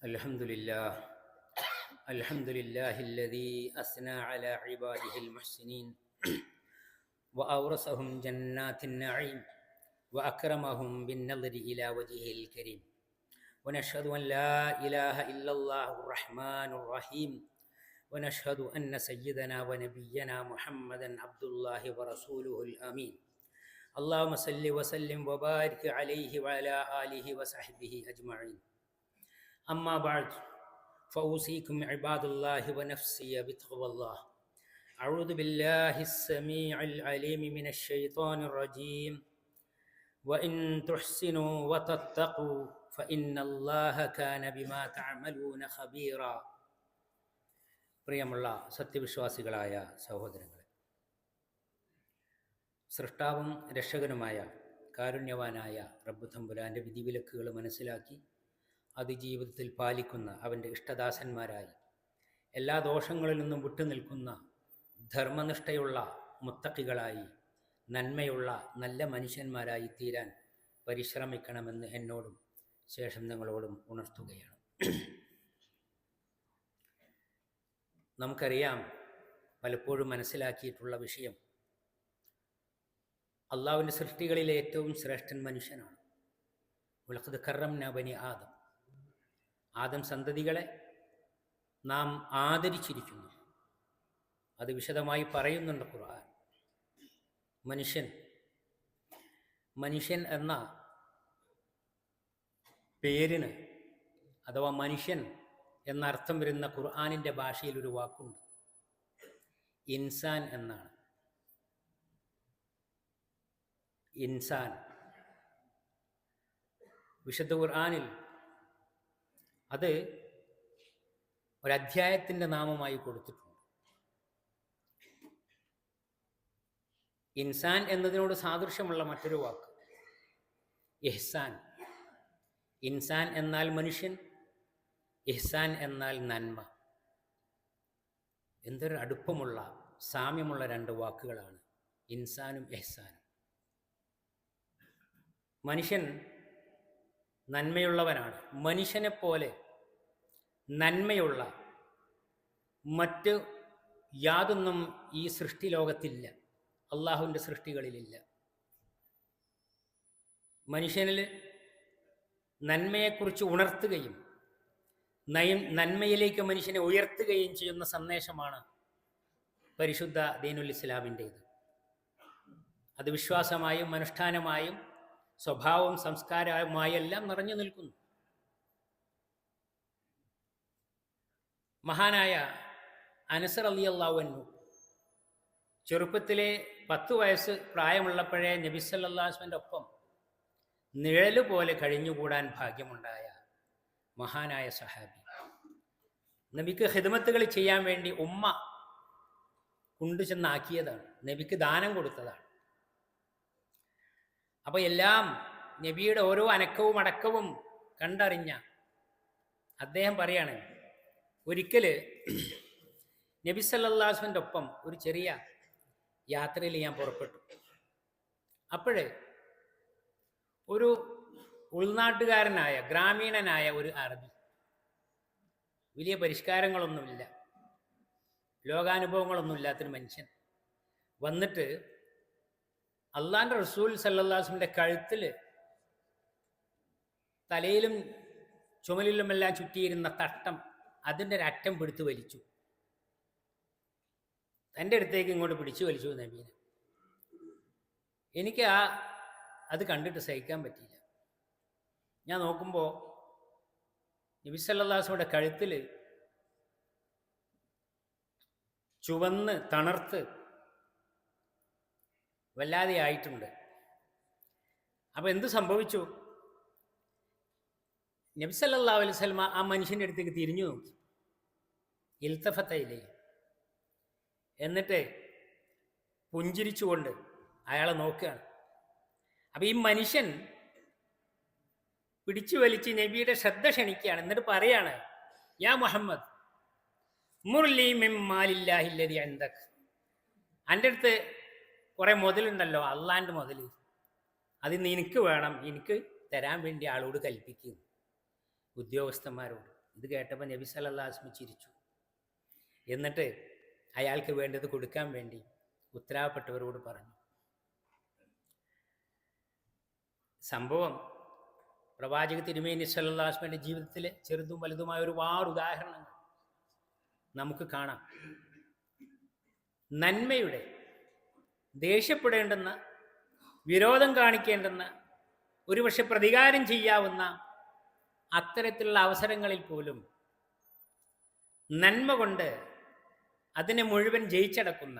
الحمد لله الحمد لله الذي أثنى على عباده المحسنين وأورثهم جنات النعيم وأكرمهم بالنظر إلى وجهه الكريم ونشهد أن لا إله إلا الله الرحمن الرحيم ونشهد أن سيدنا ونبينا محمدا عبد الله ورسوله الأمين اللهم صل وسلم وبارك عليه وعلى آله وصحبه أجمعين أما بعد فأوصيكم عباد الله ونفسي بتقوى الله أعوذ بالله السميع العليم من الشيطان الرجيم وإن تحسنوا وتتقوا فإن الله كان بما تعملون خبيرا പ്രിയമുള്ള സത്യവിശ്വാസികളായ സഹോദരങ്ങളെ, സൃഷ്ടാവും രക്ഷകനുമായ കാരുണ്യവാനായ റബ്ബ് തമ്പുരാൻ്റെ വിധിവിലക്കുകൾ മനസ്സിലാക്കി അത് ജീവിതത്തിൽ പാലിക്കുന്ന അവൻ്റെ ഇഷ്ടദാസന്മാരായി എല്ലാ ദോഷങ്ങളിൽ നിന്നും വിട്ടുനിൽക്കുന്ന ധർമ്മനിഷ്ഠയുള്ള മുത്തക്കികളായി നന്മയുള്ള നല്ല മനുഷ്യന്മാരായി തീരാൻ പരിശ്രമിക്കണമെന്ന് എന്നോടും ശേഷം നിങ്ങളോടും ഉണർത്തുകയാണ്. നമുക്കറിയാം, പലപ്പോഴും മനസ്സിലാക്കിയിട്ടുള്ള വിഷയം, അള്ളാഹുവിൻ്റെ സൃഷ്ടികളിലെ ഏറ്റവും ശ്രേഷ്ഠൻ മനുഷ്യനാണ്. വലഖദ് കറംനാ ബനി ആദം, ആദം സന്തതികളെ നാം ആദരിച്ചിരിക്കുന്നു. അത് വിശദമായി പറയുന്നുണ്ട് ഖുർആൻ. മനുഷ്യൻ എന്ന പേരിന് അഥവാ മനുഷ്യൻ എന്നർത്ഥം വരുന്ന ഖുർആനിൻ്റെ ഭാഷയിൽ ഒരു വാക്കുണ്ട്, ഇൻസാൻ എന്നാണ്. ഇൻസാൻ വിശുദ്ധ ഖുർആനിൽ അത് ഒരധ്യായത്തിൻ്റെ നാമമായി കൊടുത്തിട്ടുണ്ട്. ഇൻസാൻ എന്നതിനോട് സാദൃശ്യമുള്ള മറ്റൊരു വാക്ക് ഇഹ്സാൻ. ഇൻസാൻ എന്നാൽ മനുഷ്യൻ, ഇഹ്സാൻ എന്നാൽ നന്മ. എന്തൊരു അടുപ്പമുള്ള സാമ്യമുള്ള രണ്ട് വാക്കുകളാണ് ഇൻസാനും ഇഹ്സാനും. മനുഷ്യൻ നന്മയുള്ളവനാണ്. മനുഷ്യനെപ്പോലെ നന്മയുള്ള മറ്റ് യാതൊന്നും ഈ സൃഷ്ടി ലോകത്തില്ല, അള്ളാഹുവിൻ്റെ സൃഷ്ടികളിലില്ല. മനുഷ്യനിൽ നന്മയെക്കുറിച്ച് ഉണർത്തുകയും നന്മയിലേക്ക് മനുഷ്യനെ ഉയർത്തുകയും ചെയ്യുന്ന സന്ദേശമാണ് പരിശുദ്ധ ദീനുൽ ഇസ്ലാമിൻ്റേത്. അത് വിശ്വാസമായും അനുഷ്ഠാനമായും സ്വഭാവവും സംസ്കാരവുമായെല്ലാം നിറഞ്ഞു നിൽക്കുന്നു. മഹാനായ അനസ് റളിയല്ലാഹു അൻഹു ചെറുപ്പത്തിലെ 10 വയസ്സ് പ്രായമുള്ളപ്പോഴേ നബി സല്ലല്ലാഹു അലൈഹി വസല്ലമയുടെ ഒപ്പം നിഴല് പോലെ കഴിഞ്ഞുകൂടാൻ ഭാഗ്യമുണ്ടായ മഹാനായ സഹാബി. നബിക്ക് ഖിദ്മത്തുകൾ ചെയ്യാൻ വേണ്ടി ഉമ്മ കൊണ്ടുചെന്നാക്കിയതാണ്, നബിക്ക് ദാനം കൊടുത്തതാണ്. അപ്പോൾ എല്ലാം നബിയുടെ ഓരോ അനക്കവും അടക്കവും കണ്ടറിഞ്ഞ അദ്ദേഹം പറയാണ്, ഒരിക്കൽ നബി സല്ലല്ലാഹു അലൈഹി വസല്ലമയുടെ ഒപ്പം ഒരു ചെറിയ യാത്രയിൽ ഞാൻ പുറപ്പെട്ടു. അപ്പോഴേ ഒരു ഉൾനാട്ടുകാരനായ ഗ്രാമീണനായ ഒരു അറബി, വലിയ പരിഷ്കാരങ്ങളൊന്നുമില്ല, ലോകാനുഭവങ്ങളൊന്നുമില്ലാത്തൊരു മനുഷ്യൻ വന്നിട്ട് അള്ളാൻ്റെ റസൂൽ സല്ലല്ലാഹു അലൈഹി വസല്ലമയുടെ കഴുത്തിൽ തലയിലും ചുമലിലുമെല്ലാം ചുറ്റിയിരുന്ന തട്ടം, അതിൻ്റെ ഒരറ്റം പിടിച്ചു വലിച്ചു. എൻ്റെ അടുത്തേക്ക് ഇങ്ങോട്ട് പിടിച്ചു വലിച്ചു നബീനെ. എനിക്ക് അത് കണ്ടിട്ട് സഹിക്കാൻ പറ്റിയില്ല. ഞാൻ നോക്കുമ്പോൾ നബി സല്ലല്ലാഹു അലൈഹി വസല്ലമയുടെ കഴുത്തിൽ ചുവന്ന് തണർത്ത് വല്ലാതെ ആയിട്ടുണ്ട്. അപ്പോൾ എന്ത് സംഭവിച്ചു? നബി സല്ലല്ലാഹു അലൈഹി വസല്ലമ ആ മനുഷ്യൻ്റെ അടുത്തേക്ക് തിരിഞ്ഞു നോക്കി, ഇൽത്തഫത്തയിലേ, എന്നിട്ട് പുഞ്ചിരിച്ചുകൊണ്ട് അയാളെ നോക്കുകയാണ്. അപ്പം ഈ മനുഷ്യൻ പിടിച്ചു വലിച്ച് നബിയുടെ ശ്രദ്ധ ക്ഷണിക്കുകയാണ്. എന്നിട്ട് പറയാണ്, യാ മുഹമ്മദ് മുർലി മിൻ മാലില്ലാഹി അല്ലദി ഇൻദക്, എൻ്റെ അടുത്ത് കുറേ മുതലുണ്ടല്ലോ, അള്ളാൻ്റെ മുതൽ, അത് നിനക്ക് വേണം, എനിക്ക് തരാൻ വേണ്ടി ആളോട് കൽപ്പിക്കുന്നു, ഉദ്യോഗസ്ഥന്മാരോട്. ഇത് കേട്ടപ്പോൾ നബി സല്ലല്ലാഹു അലൈഹി വസല്ലം ചിരിച്ചു. എന്നിട്ട് അയാൾക്ക് വേണ്ടത് കൊടുക്കാൻ വേണ്ടി ഉത്തരവാദപ്പെട്ടവരോട് പറഞ്ഞു. സംഭവം പ്രവാചക തിരുമേനി സല്ലല്ലാഹു അലൈഹി വസല്ലമയുടെ ജീവിതത്തിലെ ചെറുതും വലുതുമായ ഒരുപാട് ഉദാഹരണങ്ങൾ നമുക്ക് കാണാം. നന്മയുടെ, ദേഷ്യപ്പെടേണ്ടുന്ന, വിരോധം കാണിക്കേണ്ടുന്ന, ഒരുപക്ഷെ പ്രതികാരം ചെയ്യാവുന്ന അത്തരത്തിലുള്ള അവസരങ്ങളിൽ പോലും നന്മ കൊണ്ട് അതിനെ മുഴുവൻ ജയിച്ചടക്കുന്ന,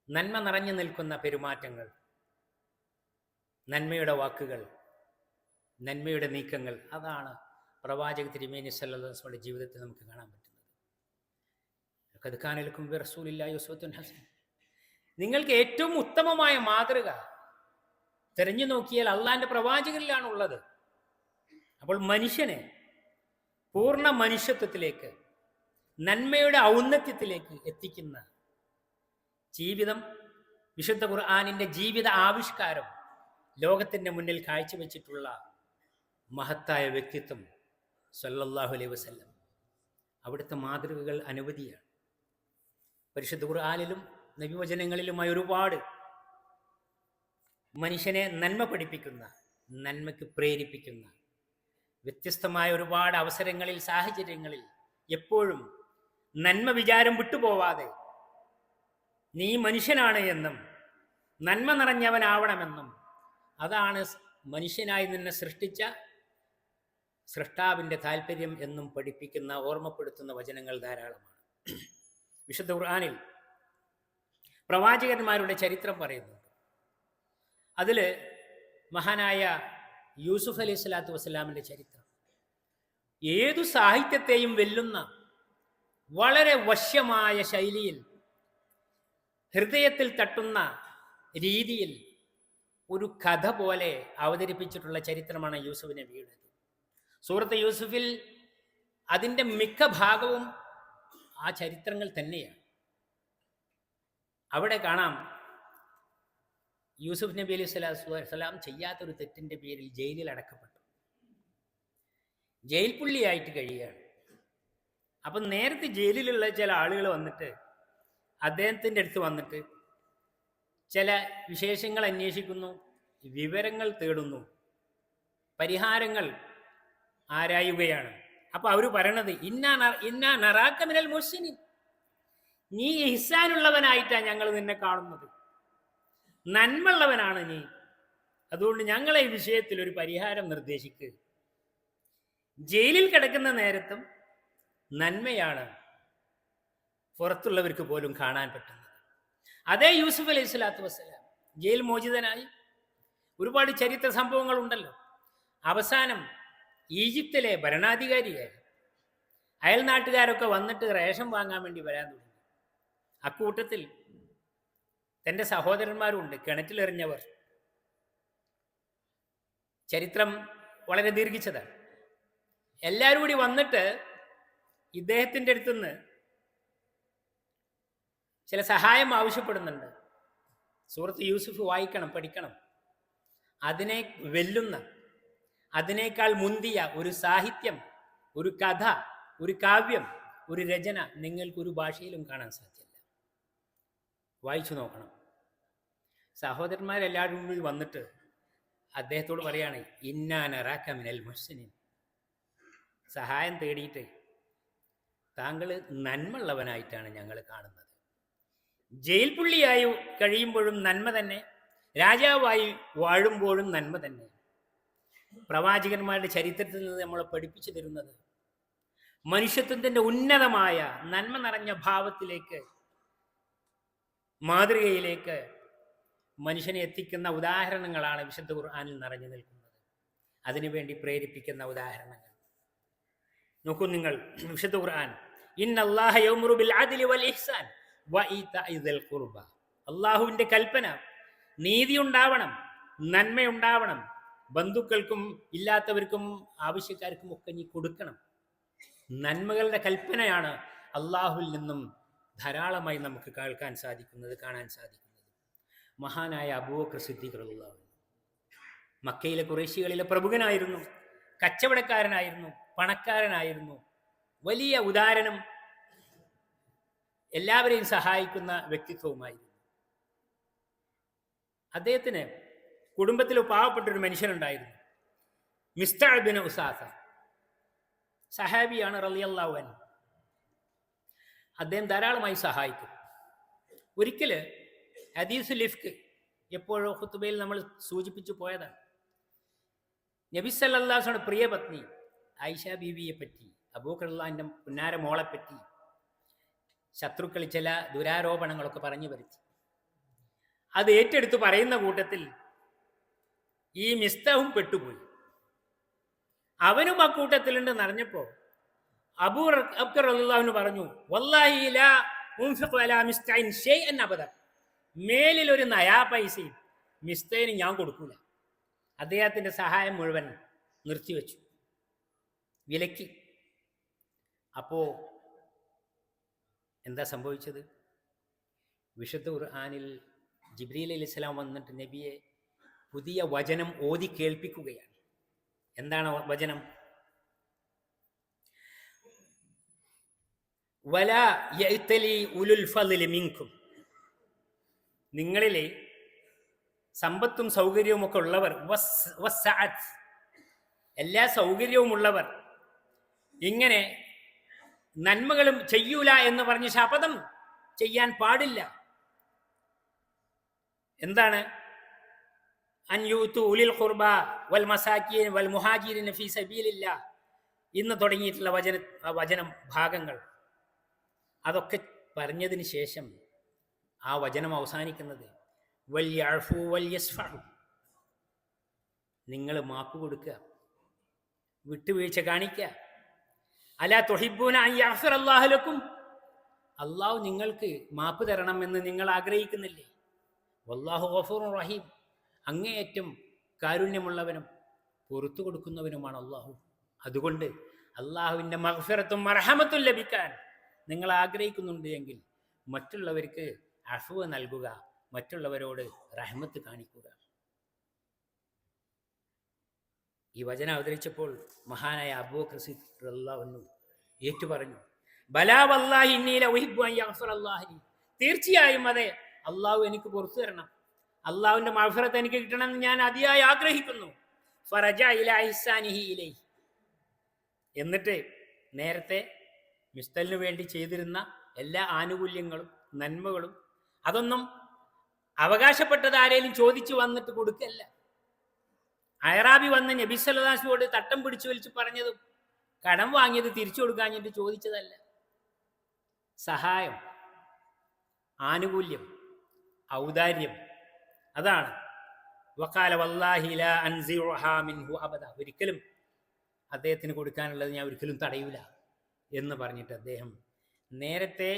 നന്മ നിറഞ്ഞു നിൽക്കുന്ന പെരുമാറ്റങ്ങൾ, നന്മയുടെ വാക്കുകൾ, നന്മയുടെ നീക്കങ്ങൾ, അതാണ് പ്രവാചക തിരുമേനി സല്ലല്ലാഹു അലൈഹി വസല്ലമയുടെ ജീവിതത്തിൽ നമുക്ക് കാണാൻ പറ്റുന്നത്. ഖദ് കാന ലക്കും ഫീ റസൂലില്ലാഹി ഉസ്വത്തുൻ ഹസന. നിങ്ങൾക്ക് ഏറ്റവും ഉത്തമമായ മാതൃക തിരഞ്ഞു നോക്കിയാൽ അള്ളാഹിന്റെ പ്രവാചകരിലാണ് ഉള്ളത്. അപ്പോൾ മനുഷ്യനെ പൂർണ്ണ മനുഷ്യത്വത്തിലേക്ക്, നന്മയുടെ ഔന്നത്യത്തിലേക്ക് എത്തിക്കുന്ന ജീവിതം, വിശുദ്ധ ഖുർആനിന്റെ ജീവിത ആവിഷ്കാരം ലോകത്തിൻ്റെ മുന്നിൽ കാഴ്ചവെച്ചിട്ടുള്ള മഹത്തായ വ്യക്തിത്വം സല്ലല്ലാഹു അലൈഹി വസല്ലം. അവിടുത്തെ മാതൃകകൾ അനവധിയാണ്. പരിശുദ്ധ ഖുർആനിലും നബിവചനങ്ങളിലുമായി ഒരുപാട് മനുഷ്യനെ നന്മ പഠിപ്പിക്കുന്ന, നന്മയ്ക്ക് പ്രേരിപ്പിക്കുന്ന, വ്യത്യസ്തമായ ഒരുപാട് അവസരങ്ങളിൽ, സാഹചര്യങ്ങളിൽ എപ്പോഴും നന്മ വിചാരം വിട്ടുപോവാതെ നീ മനുഷ്യനാണ് എന്നും നന്മ നിറഞ്ഞവനാവണമെന്നും അതാണ് മനുഷ്യനായി നിന്നെ സൃഷ്ടിച്ച സൃഷ്ടാവിൻ്റെ താല്പര്യം എന്നും പഠിപ്പിക്കുന്ന, ഓർമ്മപ്പെടുത്തുന്ന വചനങ്ങൾ ധാരാളമാണ്. വിശുദ്ധ ഖുർആനിൽ പ്രവാചകന്മാരുടെ ചരിത്രം പറയുന്നുണ്ട്. അതിൽ മഹാനായ യൂസുഫ് അലൈഹി സ്വലാത്തു വസ്സലാമിൻ്റെ ചരിത്രം ഏതു സാഹിത്യത്തെയും വെല്ലുന്ന വളരെ വശ്യമായ ശൈലിയിൽ, ഹൃദയത്തിൽ തട്ടുന്ന രീതിയിൽ ഒരു കഥ പോലെ അവതരിപ്പിച്ചിട്ടുള്ള ചരിത്രമാണ് യൂസുഫ് നബിയുടെ. സൂറത്ത് യൂസുഫിൽ അതിൻ്റെ മിക്ക ഭാഗവും ആ ചരിത്രങ്ങൾ തന്നെയാണ്. അവിടെ കാണാം യൂസുഫ് നബി അലൈഹി സ്വലാത്തു വസ്സലാം ചെയ്യാത്തൊരു തെറ്റിൻ്റെ പേരിൽ ജയിലിൽ അടക്കപ്പെട്ടു. ജയിൽ പുള്ളിയായിട്ട് കഴിയുകയാണ്. അപ്പം നേരത്തെ ജയിലിലുള്ള ചില ആളുകൾ വന്നിട്ട് അദ്ദേഹത്തിൻ്റെ അടുത്ത് വന്നിട്ട് ചില വിശേഷങ്ങൾ അന്വേഷിക്കുന്നു, വിവരങ്ങൾ തേടുന്നു, പരിഹാരങ്ങൾ ആരായുകയാണ്. അപ്പോൾ അവർ പറയണത് ഇന്നാ നറാക മിനൽ മുഹ്സിനീൻ, നീ ഇഹ്സാനുള്ളവനായിട്ടാണ് ഞങ്ങൾ നിന്നെ കാണുന്നത്, നന്മയുള്ളവനാണ് നീ, അതുകൊണ്ട് ഞങ്ങളെ ഈ വിഷയത്തിൽ ഒരു പരിഹാരം നിർദ്ദേശിക്കുക. ജയിലിൽ കിടക്കുന്ന നേരത്തും നന്മയാണ് പുറത്തുള്ളവർക്ക് പോലും കാണാൻ പറ്റുന്നത്. അതേ യൂസുഫ് അലൈഹി സ്വലാത്തു വസ്സലാം ജയിൽ മോചിതനായി. ഒരുപാട് ചരിത്ര സംഭവങ്ങളുണ്ടല്ലോ. അവസാനം ഈജിപ്തിലെ ഭരണാധികാരിയായി. അയൽ നാട്ടുകാരൊക്കെ വന്നിട്ട് റേഷൻ വാങ്ങാൻ വേണ്ടി വരാൻ തുടങ്ങി. അക്കൂട്ടത്തിൽ തൻ്റെ സഹോദരന്മാരുണ്ട്, കിണറ്റിലെറിഞ്ഞവർ. ചരിത്രം വളരെ ദീർഘിച്ചതാണ്. എല്ലാവരും കൂടി വന്നിട്ട് ഇദ്ദേഹത്തിൻ്റെ അടുത്തുനിന്ന് ചില സഹായം ആവശ്യപ്പെടുന്നുണ്ട്. സൂറത്ത് യൂസുഫ് വായിക്കണം, പഠിക്കണം. അതിനെ വെല്ലുന്ന, അതിനേക്കാൾ മുന്തിയ ഒരു സാഹിത്യം, ഒരു കഥ, ഒരു കാവ്യം, ഒരു രചന നിങ്ങൾക്കൊരു ഭാഷയിലും കാണാൻ സാധ്യമല്ല. വായിച്ചു നോക്കണം. സഹോദരന്മാരെല്ലാവരും കൂടി വന്നിട്ട് അദ്ദേഹത്തോട് പറയാണ്, ഇന്നാ നറാക മിനൽ മുഹ്സിനീൻ, സഹായം തേടിയിട്ട് താങ്കൾ നന്മയുള്ളവനായിട്ടാണ് ഞങ്ങൾ കാണുന്നത്. ജയിൽ പുള്ളിയായി കഴിയുമ്പോഴും നന്മ തന്നെ, രാജാവായി വാഴുമ്പോഴും നന്മ തന്നെ. പ്രവാചകന്മാരുടെ ചരിത്രത്തിൽ നിന്ന് നമ്മളെ പഠിപ്പിച്ചു തരുന്നത് മനുഷ്യത്വത്തിൻ്റെ ഉന്നതമായ നന്മ നിറഞ്ഞ ഭാവത്തിലേക്ക്, മാതൃകയിലേക്ക് മനുഷ്യനെ എത്തിക്കുന്ന ഉദാഹരണങ്ങളാണ് വിശുദ്ധ ഖുർആനിൽ നിറഞ്ഞു നിൽക്കുന്നത്. അതിനുവേണ്ടി പ്രേരിപ്പിക്കുന്ന ഉദാഹരണങ്ങൾ നോക്കൂ നിങ്ങൾ. വിശുദ്ധ ഖുർആൻ, ഇന്നല്ലാഹ യഅ്മുറു ബിൽ അദ്ലി വൽ ഇഹ്സാൻ വഇതാഇ ദിൽ ഖുർബ, അല്ലാഹുവിൻ്റെ കൽപ്പന നീതി ഉണ്ടാവണം, നന്മയുണ്ടാവണം, ബന്ധുക്കൾക്കും ഇല്ലാത്തവർക്കും ആവശ്യക്കാർക്കും ഒക്കെ നീ കൊടുക്കണം. നന്മകളുടെ കൽപ്പനയാണ് അള്ളാഹുവിൽ നിന്നും ധാരാളമായി നമുക്ക് കേൾക്കാൻ സാധിക്കുന്നത്, കാണാൻ സാധിക്കുന്നത്. മഹാനായ അബൂബക്കർ സിദ്ദീഖ് റളിയല്ലാഹു അൻഹു മക്കയിലെ ഖുറൈശികളിലെ പ്രമുഖനായിരുന്നു. കച്ചവടക്കാരനായിരുന്നു, പണക്കാരനായിരുന്നു, വലിയ ഉദാരനും എല്ലാവരെയും സഹായിക്കുന്ന വ്യക്തിത്വവുമായിരുന്നു. അദ്ദേഹത്തിന് കുടുംബത്തിൽ പാവപ്പെട്ടൊരു മനുഷ്യനുണ്ടായിരുന്നു, മിസ്തഅബ് ബിൻ ഉസാസ. സഹാബിയാണ് റളിയല്ലാഹു അൻഹു. അദ്ദേഹം ധാരാളമായി സഹായിക്കും. ഒരിക്കൽ ഹദീസുൽ ഇഫ്ക് എപ്പോഴോ ഖുതുബയിൽ നമ്മൾ സൂചിപ്പിച്ചു പോയതാണ്. നബി സല്ലല്ലാഹു അലൈഹി വസല്ലം പ്രിയ പത്നി ആയിഷ ബീവിയെ പറ്റി, അബൂബക്കർ റളിയല്ലാഹുവിന്റെ പുന്നാര മോളെ പറ്റി ശത്രുക്കൾ ചില ദുരാരോപണങ്ങളൊക്കെ പറഞ്ഞു വരുത്തി. അത് ഏറ്റെടുത്ത് പറയുന്ന കൂട്ടത്തിൽ ഈ മിസ്തഹും പെട്ടുപോയി. അവനും ആ കൂട്ടത്തിലുണ്ടെന്ന് അറിഞ്ഞപ്പോൾ അബൂബക്കർ റളിയല്ലാഹു പറഞ്ഞു, വല്ലാഹി ലാ ഉൻഫിഖു അലാ മിസ്തഇൻ ഷൈഅൻ അബദ, മേലിൽ ഒരു നയാ പൈസയും മിസ്തഹിന് ഞാൻ കൊടുക്കൂല. അദ്ദേഹത്തിന്റെ സഹായം മുഴുവൻ നിർത്തിവെച്ചു, വിലക്കി. അപ്പോ എന്താ സംഭവിച്ചത്? വിശുദ്ധ ഖുർആനിൽ ജിബ്രീൽ അലൈഹിസ്സലാം വന്നിട്ട് നബിയെ പുതിയ വചനം ഓതി കേൾപ്പിക്കുകയാണ്. എന്താണ് വചനം? വലാ യഅ്തലി ഉലുൽ ഫളി മിൻകും, നിങ്ങളിലെ സമ്പത്തും സൗകര്യവും ഒക്കെ ഉള്ളവർ, എല്ലാ സൗകര്യവുമുള്ളവർ ഇങ്ങനെ നന്മകളും ചെയ്യൂല എന്ന് പറഞ്ഞ് ശപഥം ചെയ്യാൻ പാടില്ല. എന്താണ്? അൻ യൂതു ഉലിൽ ഖുർബ വൽ മസാകീൻ വൽ മുഹാജിരിൻ ഫീ സബീലില്ലാഹ് ഇന്ന് തുടങ്ങിയിട്ടുള്ള വചനം ഭാഗങ്ങൾ, അതൊക്കെ പറഞ്ഞതിന് ശേഷം ആ വചനം അവസാനിക്കുന്നത് വൽയഅഫു വൽയസ്ഫഉ, നിങ്ങൾ മാപ്പ് കൊടുക്കുക, വിട്ടുവീഴ്ച കാണിക്കുക. അലാ തുഹിബ്ബൂന അൻ യഗ്ഫിറ അല്ലാഹു ലക്കും, അല്ലാഹു നിങ്ങൾക്ക് മാപ്പ് തരണമെന്ന് നിങ്ങൾ ആഗ്രഹിക്കുന്നില്ലേ? വല്ലാഹു ഗഫൂറുർ റഹീം, അങ്ങേയറ്റം കാരുണ്യമുള്ളവനും പുറത്തു കൊടുക്കുന്നവനുമാണ് അല്ലാഹു. അതുകൊണ്ട് അല്ലാഹുവിൻ്റെ മഗ്ഫിറത്തും മർഹമത്തും ലഭിക്കാൻ നിങ്ങൾ ആഗ്രഹിക്കുന്നുണ്ട് എങ്കിൽ മറ്റുള്ളവർക്ക് അഫ്വ് നൽകുക, മറ്റുള്ളവരോട് റഹ്മത്ത് കാണിക്കുക. ഈ വചനം അവതരിച്ചപ്പോൾ മഹാനായ അബൂബക്കർ സിദ്ദീഖ് റളിയല്ലാഹു അൻഹു ഏറ്റുപറഞ്ഞു, ബലാ വല്ലാഹി ഇന്നി ലഉഹിബ്ബു അൻ യഗ്ഫിറ അല്ലാഹു ലി, തീർച്ചയായും അതെ, അള്ളാഹു എനിക്ക് പുറത്തു തരണം, അള്ളാഹുവിന്റെ മഗ്ഫിറത്ത് എനിക്ക് കിട്ടണമെന്ന് ഞാൻ അതിയായി ആഗ്രഹിക്കുന്നു. ഫറജ ഇലാ ഇഹ്സാനിഹി ഇലൈഹി, എന്നിട്ട് നേരത്തെ മിസ്തലിന് വേണ്ടി ചെയ്തിരുന്ന എല്ലാ ആനുകൂല്യങ്ങളും നന്മകളും അതൊന്നും അവകാശപ്പെട്ടത് ആരെങ്കിലും ചോദിച്ചു വന്നിട്ട് കൊടുക്കല്ല. അയറാബി വന്ന് നബി സല്ലല്ലാഹു അലൈഹി വസല്ലമയോട് തട്ടം പിടിച്ചു വലിച്ചു പറഞ്ഞതും കടം വാങ്ങിയത് തിരിച്ചു കൊടുക്കാഞ്ഞിട്ട് ചോദിച്ചതല്ല. സഹായം, ആനുകൂല്യം, ഔദാര്യം, അതാണ്. വഖാല വല്ലാഹി ലാ അൻസിഉഹാ മിൻഹു അബദ, ഒരിക്കലും അദ്ദേഹത്തിന് കൊടുക്കാനുള്ളത് ഞാൻ ഒരിക്കലും തടയൂല എന്ന് പറഞ്ഞിട്ട് അദ്ദേഹം നേരത്തെ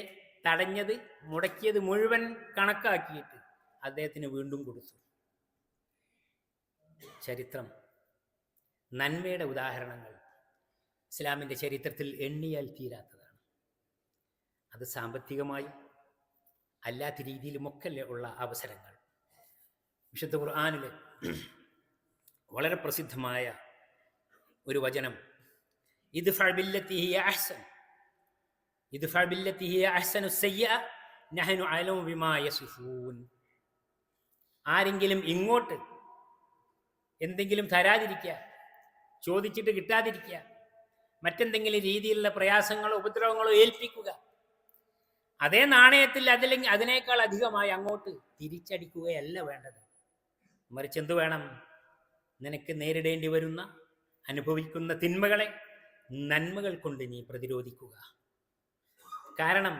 തടഞ്ഞത് മുടക്കിയത് മുഴുവൻ കണക്കാക്കിയിട്ട് അദ്ദേഹത്തിന് വീണ്ടും കൊടുത്തു. ചരിത്രം, നന്മയുടെ ഉദാഹരണങ്ങൾ ഇസ്ലാമിൻ്റെ ചരിത്രത്തിൽ എണ്ണിയാൽ തീരാത്തതാണ്. അത് സാമ്പത്തികമായും അല്ലാത്ത രീതിയിലുമൊക്കെ ഉള്ള അവസരങ്ങൾ. വിശുദ്ധ ഖുർആനിൽ വളരെ പ്രസിദ്ധമായ ഒരു വചനം, ഇദ്ഫഅ ബില്ലത്തി ഹിയ അഹ്സൻ, ഇദ്ഫഅ ബില്ലത്തി ഹിയ അഹ്സനു സയ്യിഅ നഹ്നു അലമു ബിമാ യസിഫൂൻ. ആരെങ്കിലും ഇങ്ങോട്ട് എന്തെങ്കിലും തരാതിരിക്കുക, ചോദിച്ചിട്ട് കിട്ടാതിരിക്കുക, മറ്റെന്തെങ്കിലും രീതിയിലുള്ള പ്രയാസങ്ങളോ ഉപദ്രവങ്ങളോ ഏൽപ്പിക്കുക, അതേ നാണയത്തിൽ അതല്ലെങ്കിൽ അതിനേക്കാൾ അധികമായി അങ്ങോട്ട് തിരിച്ചടിക്കുകയല്ല വേണ്ടത്. മറിച്ച് എന്തു വേണം? നിനക്ക് നേരിടേണ്ടി വരുന്ന അനുഭവിക്കുന്ന തിന്മകളെ നന്മകൾ കൊണ്ട് നീ പ്രതിരോധിക്കുക. കാരണം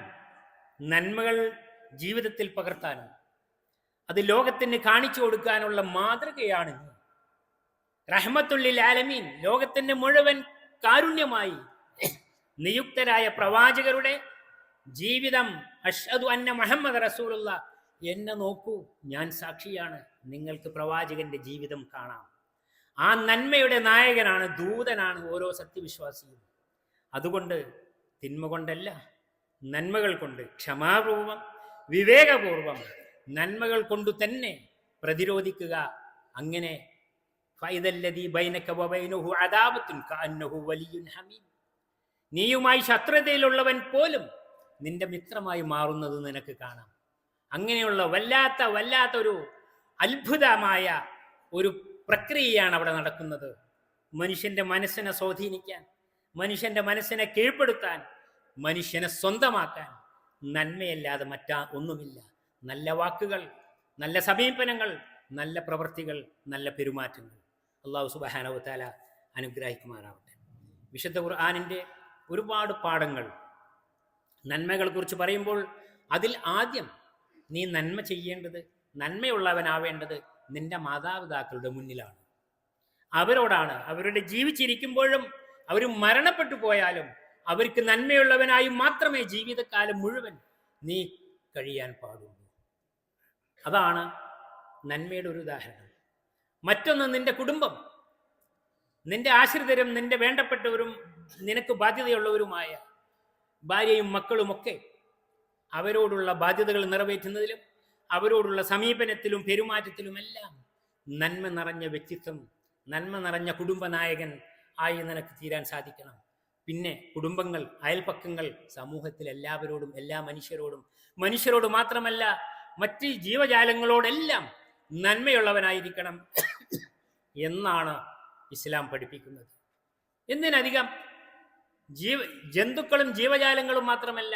നന്മകൾ ജീവിതത്തിൽ പകർത്താനും അത് ലോകത്തിന് കാണിച്ചു കൊടുക്കാനുള്ള മാതൃകയാണ്. റഹ്മത്തുൽ ആലമീൻ, ലോകത്തിന് മുഴുവൻ കാരുണ്യമായി നിയുക്തരായ പ്രവാചകരുടെ ജീവിതം, അഷ്ഹദു അന്ന മുഹമ്മദ് റസൂലുള്ളാഹ്, എന്നെ നോക്കൂ, ഞാൻ സാക്ഷിയാണ്, നിങ്ങൾക്ക് പ്രവാചകന്റെ ജീവിതം കാണാം. ആ നന്മയുടെ നായകനാണ്, ദൂതനാണ് ഓരോ സത്യവിശ്വാസിയും. അതുകൊണ്ട് തിന്മ കൊണ്ടല്ല, നന്മകൾ കൊണ്ട് ക്ഷമാപൂർവം വിവേകപൂർവം നന്മകൾ കൊണ്ടു തന്നെ പ്രതിരോധിക്കുക. അങ്ങനെ ഫൈദല്ലദീ ബൈനക വബൈനഹു അദാവത്തുൻ കഅന്നഹു വലിയ്യുൻ ഹമീം. നീയുമായി ശത്രുതയിലുള്ളവൻ പോലും നിന്റെ മിത്രമായി മാറുന്നത് നിനക്ക് കാണാം. അങ്ങനെയുള്ള വല്ലാത്ത ഒരു അത്ഭുതമായ ഒരു പ്രക്രിയയാണ് അവിടെ നടക്കുന്നത്. മനുഷ്യന്റെ മനസ്സിനെ സ്വാധീനിക്കാൻ, മനുഷ്യന്റെ മനസ്സിനെ കീഴ്പ്പെടുത്താൻ, മനുഷ്യനെ സ്വന്തമാക്കാൻ നന്മയല്ലാതെ ഒന്നുമില്ല. നല്ല വാക്കുകൾ, നല്ല സമീപനങ്ങൾ, നല്ല പ്രവൃത്തികൾ, നല്ല പെരുമാറ്റങ്ങൾ. അല്ലാഹു സുബ്ഹാനഹു വ തആല അനുഗ്രഹിക്കുമാറാവട്ടെ. വിശുദ്ധ ഖുർആനിൻ്റെ ഒരുപാട് പാഠങ്ങൾ നന്മകളെ കുറിച്ച് പറയുമ്പോൾ അതിൽ ആദ്യം നീ നന്മ ചെയ്യേണ്ടത്, നന്മയുള്ളവനാവേണ്ടത് നിന്റെ മാതാപിതാക്കളുടെ മുന്നിലാണ്, അവരോടാണ്. അവരുടെ ജീവിച്ചിരിക്കുമ്പോഴും അവർ മരണപ്പെട്ടു പോയാലും അവർക്ക് നന്മയുള്ളവനായി മാത്രമേ ജീവിതകാലം മുഴുവൻ നീ കഴിയാൻ പാടുള്ളൂ. അതാണ് നന്മയുടെ ഒരു ഉദാഹരണം. മറ്റൊന്ന് നിന്റെ കുടുംബം, നിന്റെ ആശ്രിതരും നിന്റെ വേണ്ടപ്പെട്ടവരും നിനക്ക് ബാധ്യതയുള്ളവരുമായ ഭാര്യയും മക്കളുമൊക്കെ അവരോടുള്ള ബാധ്യതകൾ നിറവേറ്റുന്നതിലും അവരോടുള്ള സമീപനത്തിലും പെരുമാറ്റത്തിലുമെല്ലാം നന്മ നിറഞ്ഞ വ്യക്തിത്വം, നന്മ നിറഞ്ഞ കുടുംബനായകൻ ആയി നിനക്ക് തീരാൻ സാധിക്കണം. പിന്നെ കുടുംബങ്ങൾ, അയൽപ്പക്കങ്ങൾ, സമൂഹത്തിൽ എല്ലാവരോടും, എല്ലാ മനുഷ്യരോട് മാത്രമല്ല മറ്റ് ജീവജാലങ്ങളോടെല്ലാം നന്മയുള്ളവനായിരിക്കണം എന്നാണ് ഇസ്ലാം പഠിപ്പിക്കുന്നത്. എന്തിനധികം ജന്തുക്കളും ജീവജാലങ്ങളും മാത്രമല്ല,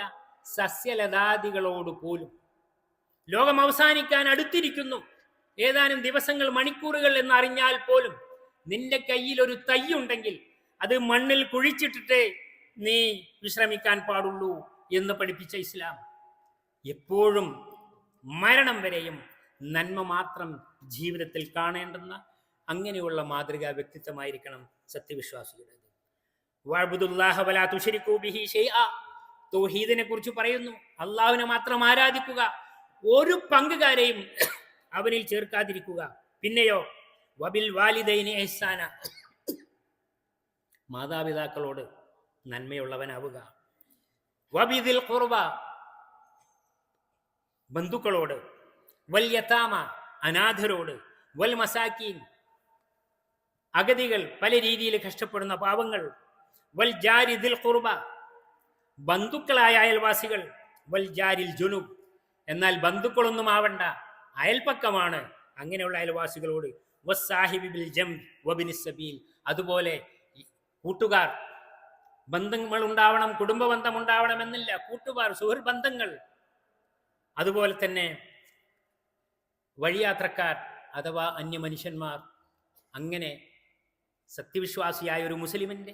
സസ്യലതാദികളോട് പോലും. ലോകം അവസാനിക്കാൻ അടുത്തിരിക്കുന്നു, ഏതാനും ദിവസങ്ങൾ, മണിക്കൂറുകൾ എന്നറിഞ്ഞാൽ പോലും നിന്റെ കയ്യിൽ ഒരു തൈ ഉണ്ടെങ്കിൽ അത് മണ്ണിൽ കുഴിച്ചിട്ടിട്ടേ നീ വിശ്രമിക്കാൻ പാടുള്ളൂ എന്ന് പഠിപ്പിച്ച ഇസ്ലാം എപ്പോഴും മരണം വരെയും നന്മ മാത്രം ജീവിതത്തിൽ കാണേണ്ടുന്ന അങ്ങനെയുള്ള മാതൃകാ വ്യക്തിത്വമായിരിക്കണം സത്യവിശ്വാസിയുടേത്. വഅബ്ദുല്ലാഹ വലാ തുശ്രികൂ ബിഹി ശൈഅ. തൗഹീദിനെ കുറിച്ച് പറയുന്നു, അള്ളാഹുവിനെ മാത്രം ആരാധിക്കുക, ഒരു പങ്കുകാരെയും അവനിൽ ചേർക്കാതിരിക്കുക. പിന്നെയോ വബിൽ വാലിദൈനി ഇഹ്സാന, മാതാപിതാക്കളോട് നന്മയുള്ളവനാവുക. വബിദിൽ ഖുർബ, ബന്ധുക്കളോട്. വൽ യതാമ, അനാഥരോട്. വൽ മസാക്കീൻ, അഗതികൾ, പല രീതിയിൽ കഷ്ടപ്പെടുന്ന പാവങ്ങൾ. വൽ ജാരി ദിൽ ഖുർബ, ബന്ധുക്കളായ അയൽവാസികൾ. വൽ ജാരിൽ ജുനുബ്, എന്നാൽ ബന്ധുക്കളൊന്നും ആവണ്ട, അയൽപ്പക്കമാണ്, അങ്ങനെയുള്ള അയൽവാസികളോട്. വസ്സാഹിബി ബിൽ ജംബ് വബിനിസ് സബീൽ, അതുപോലെ കൂട്ടുകാർ, ബന്ധങ്ങൾ ഉണ്ടാവണം, കുടുംബ ബന്ധം ഉണ്ടാവണമെന്നില്ല, കൂട്ടുകാർ, സുഹൃത്ത് ബന്ധങ്ങൾ. അതുപോലെ തന്നെ വഴിയാത്രക്കാർ അഥവാ അന്യമനുഷ്യന്മാർ. അങ്ങനെ സത്യവിശ്വാസിയായ ഒരു മുസ്ലിമിൻ്റെ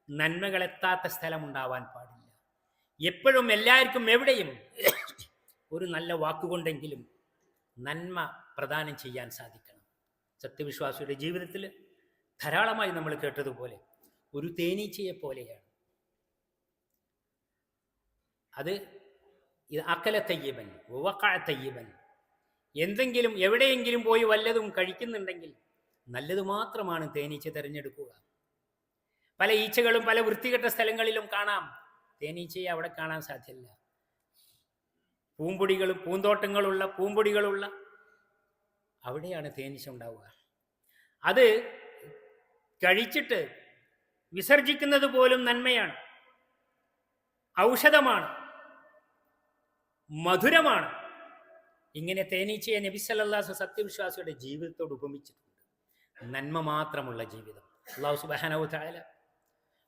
നന്മകൾ എത്താത്ത സ്ഥലമുണ്ടാവാൻ പാടില്ല. എപ്പോഴും എല്ലാവർക്കും എവിടെയും ഒരു നല്ല വാക്കുകൊണ്ടെങ്കിലും നന്മ പ്രദാനം ചെയ്യാൻ സാധിക്കണം. സത്യവിശ്വാസിയുടെ ജീവിതത്തിൽ ധാരാളമായി നമ്മൾ കേട്ടതുപോലെ ഒരു തേനീച്ചയെ പോലെയാണ്. അത് അക്കല തയ്യബൻ വഖഅ തയ്യബൻ, എന്തെങ്കിലും എവിടെയെങ്കിലും പോയി വല്ലതും കഴിക്കുന്നുണ്ടെങ്കിൽ നല്ലത് മാത്രമാണ് തേനീച്ച തിരഞ്ഞെടുക്കുക. പല ഈച്ചകളും പല വൃത്തികെട്ട സ്ഥലങ്ങളിലും കാണാം, തേനീച്ചയെ അവിടെ കാണാൻ സാധ്യമല്ല. പൂമ്പൊടികളുള്ള അവിടെയാണ് തേനീച്ച ഉണ്ടാവുക. അത് കഴിച്ചിട്ട് വിസർജിക്കുന്നത് പോലും നന്മയാണ്, ഔഷധമാണ്, മധുരമാണ്. ഇങ്ങനെ തേനീച്ചയെ നബി സല്ലല്ലാഹു അലൈഹി വസല്ലം സത്യവിശ്വാസിയുടെ ജീവിതത്തോട് ഉപമിച്ചിട്ടുണ്ട്. നന്മ മാത്രമുള്ള ജീവിതം. അല്ലാഹു സുബ്ഹാനഹു വ തആല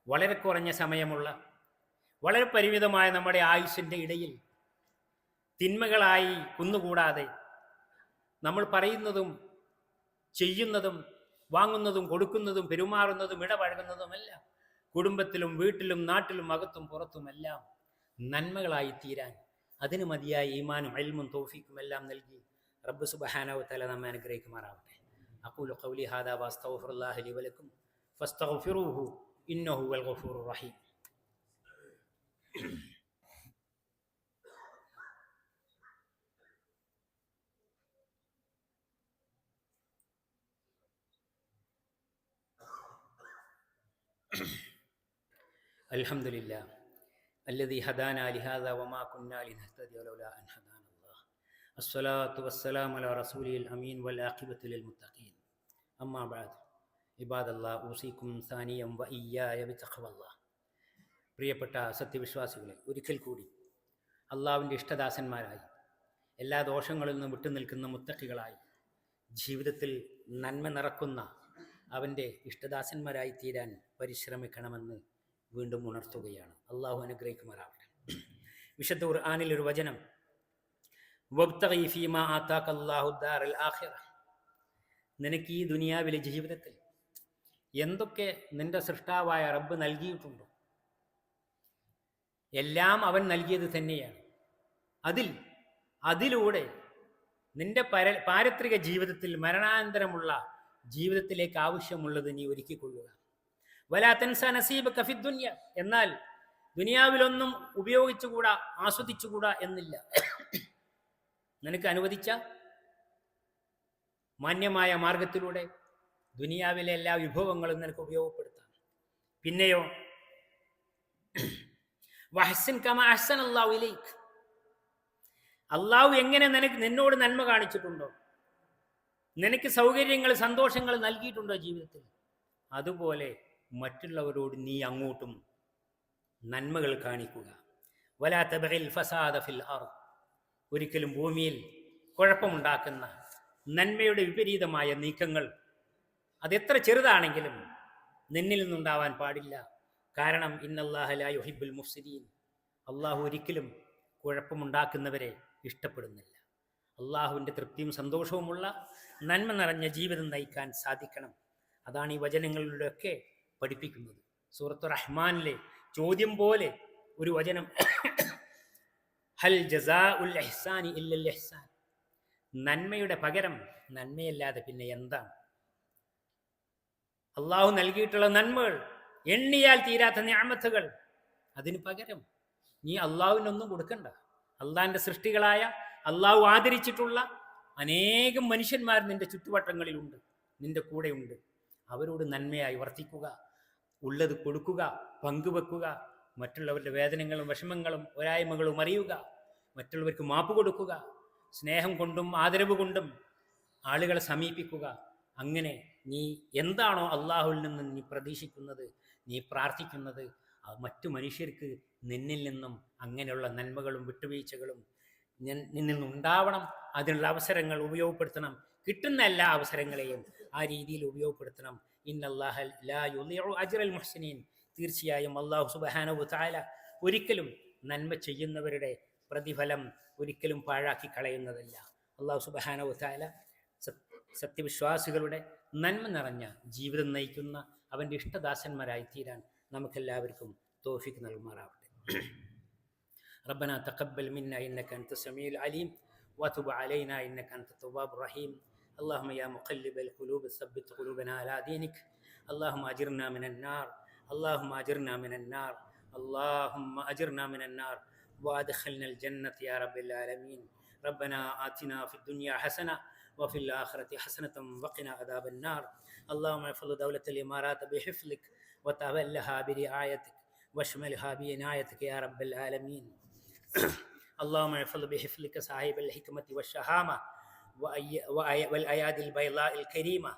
വളരെ കുറഞ്ഞ സമയമുള്ള, വളരെ പരിമിതമായ നമ്മുടെ ആയുസ്സിൻ്റെ ഇടയിൽ തിന്മകളായി കുന്നുകൂടാതെ നമ്മൾ പറയുന്നതും ചെയ്യുന്നതും വാങ്ങുന്നതും കൊടുക്കുന്നതും പെരുമാറുന്നതും ഇടപഴകുന്നതുമെല്ലാം കുടുംബത്തിലും വീട്ടിലും നാട്ടിലും അകത്തും പുറത്തുമെല്ലാം നന്മകളായി തീരാൻ അതിന് മതിയായ ഈമാനും ഇൽമും തൗഫീഖും എല്ലാം നൽകി റബ്ബ് സുബ്ഹാനഹു വ തആല നമ്മെ അനുഗ്രഹിക്കുമാറാവട്ടെ. അഖൂലു ഖൗലി ഹാദാ വഅസ്തഗ്ഫിറുല്ലാഹ ലി വലക്കും ഫസ്തഗ്ഫിറൂഹു ഇന്നഹു ഹുവൽ ഗഫൂറുർ റഹീം. അൽഹംദുലില്ലാ الذي هدانا لهذا وما كنا لنهتدي لولا أن هدانا الله. الصلاة والسلام على رسوله الأمين والعاقبة للمتقين. أما بعد. ഇബാദല്ലാഹ് ഊസിക്കും സാനിയം വ ഇയ്യായ ബിത്തഖ്വല്ലാഹ്. പ്രിയപ്പെട്ട സത്യവിശ്വാസികളെ, ഒരിക്കൽ കൂടി അള്ളാഹുവിൻ്റെ ഇഷ്ടദാസന്മാരായി എല്ലാ ദോഷങ്ങളിൽ നിന്നും വിട്ടുനിൽക്കുന്ന മുത്തഖികളായി ജീവിതത്തിൽ നന്മ നിറക്കുന്ന അവൻ്റെ ഇഷ്ടദാസന്മാരായി തീരാൻ പരിശ്രമിക്കണമെന്ന് വീണ്ടും ഉണർത്തുകയാണ്. അള്ളാഹു അനുഗ്രഹിക്കുമാറാവട്ടെ. വിശുദ്ധ ഖുർആനിൽ ഒരു വചനം, വബ്തഗി ഫീമാ ആതാക അല്ലാഹു ദാറൽ ആഖിറ, നിനക്ക് ഈ ദുനിയാവിലെ ജീവിതത്തിൽ എന്തൊക്കെ നിന്റെ സൃഷ്ടാവായ റബ്ബ് നൽകിയിട്ടുണ്ടോ എല്ലാം അവൻ നൽകിയത് തന്നെയാണ്. അതിലൂടെ നിന്റെ പാരത്രിക ജീവിതത്തിൽ മരണാനന്തരമുള്ള ജീവിതത്തിലേക്ക് ആവശ്യമുള്ളത് നീ ഒരുക്കിക്കൊള്ളുക. വലാ തൻസ നസീബക ഫി ദുനിയ, എന്നാൽ ദുനിയാവിലൊന്നും ഉപയോഗിച്ചുകൂടാ, ആസ്വദിച്ചുകൂടാ എന്നില്ല. നിനക്ക് അനുവദിച്ച മാന്യമായ മാർഗത്തിലൂടെ ദുനിയാവിലെ എല്ലാ വിഭവങ്ങളും നിനക്ക് ഉപയോഗപ്പെടുത്താം. പിന്നെയോ വഹ്സിൻ കമാ അഹ്സനല്ലാഹു ഇലൈക്, അള്ളാഹു എങ്ങനെ നിന്നോട് നന്മ കാണിച്ചിട്ടുണ്ടോ, നിനക്ക് സൗകര്യങ്ങൾ സന്തോഷങ്ങൾ നൽകിയിട്ടുണ്ടോ ജീവിതത്തിൽ, അതുപോലെ മറ്റുള്ളവരോട് നീ അങ്ങോട്ടും നന്മകൾ കാണിക്കുക. വലാ തബ്ഗിൽ ഫസാദ ഫിൽ അർദ്, ഒരിക്കലും ഭൂമിയിൽ കുഴപ്പമുണ്ടാക്കുന്ന നന്മയുടെ വിപരീതമായ നീക്കങ്ങൾ അതെത്ര ചെറുതാണെങ്കിലും നിന്നിൽ നിന്നുണ്ടാവാൻ പാടില്ല. കാരണം ഇന്നല്ലാഹ ലാ യുഹിബ്ബുൽ മുഫ്സിദീൻ, അള്ളാഹു ഒരിക്കലും കുഴപ്പമുണ്ടാക്കുന്നവരെ ഇഷ്ടപ്പെടുന്നില്ല. അള്ളാഹുവിൻ്റെ തൃപ്തിയും സന്തോഷവുമുള്ള നന്മ നിറഞ്ഞ ജീവിതം നയിക്കാൻ സാധിക്കണം. അതാണ് ഈ വചനങ്ങളിലൂടെയൊക്കെ പഠിപ്പിക്കുന്നത്. സൂറത്ത് റഹ്മാനിലെ ചോദ്യം പോലെ ഒരു വചനം, ഹൽ ജസാഉൽ ഇഹ്സാനി ഇല്ലൽ ഇഹ്സാൻ, നന്മയുടെ പകരം നന്മയല്ലാതെ പിന്നെ എന്താണ്? അള്ളാഹു നൽകിയിട്ടുള്ള നന്മകൾ, എണ്ണിയാൽ തീരാത്ത നിഅമത്തുകൾ, അതിന് പകരം നീ അള്ളാഹുവിനൊന്നും കൊടുക്കണ്ട. അള്ളാഹിൻ്റെ സൃഷ്ടികളായ അള്ളാഹു ആദരിച്ചിട്ടുള്ള അനേകം മനുഷ്യന്മാർ നിന്റെ ചുറ്റുവട്ടങ്ങളിലുണ്ട്, നിന്റെ കൂടെയുണ്ട്. അവരോട് നന്മയായി വർത്തിക്കുക, ഉള്ളത് കൊടുക്കുക, പങ്കുവെക്കുക, മറ്റുള്ളവരുടെ വേദനകളും വിഷമങ്ങളും പോരായ്മകളും അറിയുക, മറ്റുള്ളവർക്ക് മാപ്പ് കൊടുക്കുക, സ്നേഹം കൊണ്ടും ആദരവ് കൊണ്ടും ആളുകളെ സമീപിക്കുക. അങ്ങനെ നീ എന്താണോ അള്ളാഹുവിൽ നിന്ന് നീ പ്രതീക്ഷിക്കുന്നത്, നീ പ്രാർത്ഥിക്കുന്നത്, മറ്റു മനുഷ്യർക്ക് നിന്നിൽ നിന്നും അങ്ങനെയുള്ള നന്മകളും വിട്ടുവീഴ്ചകളും നിന്നിൽ നിന്നുണ്ടാവണം. അതിനുള്ള അവസരങ്ങൾ ഉപയോഗപ്പെടുത്തണം. കിട്ടുന്ന എല്ലാ അവസരങ്ങളെയും ആ രീതിയിൽ ഉപയോഗപ്പെടുത്തണം. ഇന്നല്ലാഹ ലാ യുളിഉ അജ്റൽ മുഹ്സിനീൻ, തീർച്ചയായും അല്ലാഹു സുബ്ഹാനഹു വ തആല ഒരിക്കലും നന്മ ചെയ്യുന്നവരുടെ പ്രതിഫലം ഒരിക്കലും പാഴാക്കി കളയുന്നതല്ല. അല്ലാഹു സുബ്ഹാനഹു വ തആല സത്യവിശ്വാസികളുടെ നന്മ നിറഞ്ഞ ജീവിതം നയിക്കുന്ന അവൻ്റെ ഇഷ്ടദാസന്മാരായി തീരാൻ നമുക്കെല്ലാവർക്കും തൗഫീഖ് നൽകുമാറാവട്ടെ. ربنا تقبل منا إنك أنت السميع العليم وتب علينا إنك أنت التواب الرحيم. اللهم يا مقلب القلوب ثبت قلوبنا على دينك. اللهم أجرنا من النار، اللهم أجرنا من النار، اللهم أجرنا من النار وأدخلنا الجنة يا رب العالمين. ربنا آتنا في الدنيا حسنة وفي الآخرة حسنة وقنا عذاب النار. اللهم احفظ دولة الإمارات بحفظك وتولها برعايتك واشملها بعنايتك يا رب العالمين. اللهم احفظ بحفظك صاحب الحكمة والشهامة والأيادي البيضاء الكريمة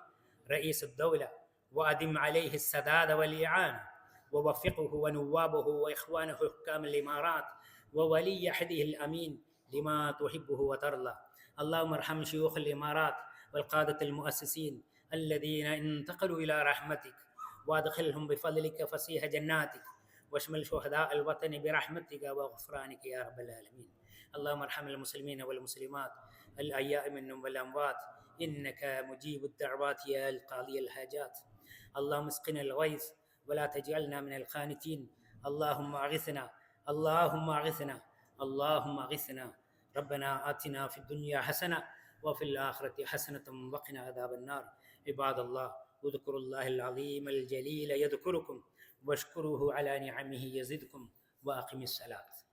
رئيس الدولة، وأدم عليه السداد والإعانة، ووفقه ونوابه وإخوانه حكام الإمارات وولي عهده الأمين لما تحبه وترضى. اللهم ارحم شيوخ الإمارات والقادة المؤسسين الذين انتقلوا إلى رحمتك، وادخلهم بفضلك فسيح جناتك، واشمل شهداء الوطن برحمتك وغفرانك يا رب العالمين. اللهم ارحم المسلمين والمسلمات الأحياء منهم والأموات، إنك مجيب الدعوات يا القاضي الحاجات. اللهم اسقنا الغيث ولا تجعلنا من القانتين. اللهم أغثنا، اللهم أغثنا، اللهم أغثنا. ربنا آتنا في الدنيا حسنة وفي الآخرة حسنة وقنا عذاب النار. عباد الله، اذكروا الله العظيم الجليل يذكركم واشكروه على نعمه يزدكم وأقم الصلاة.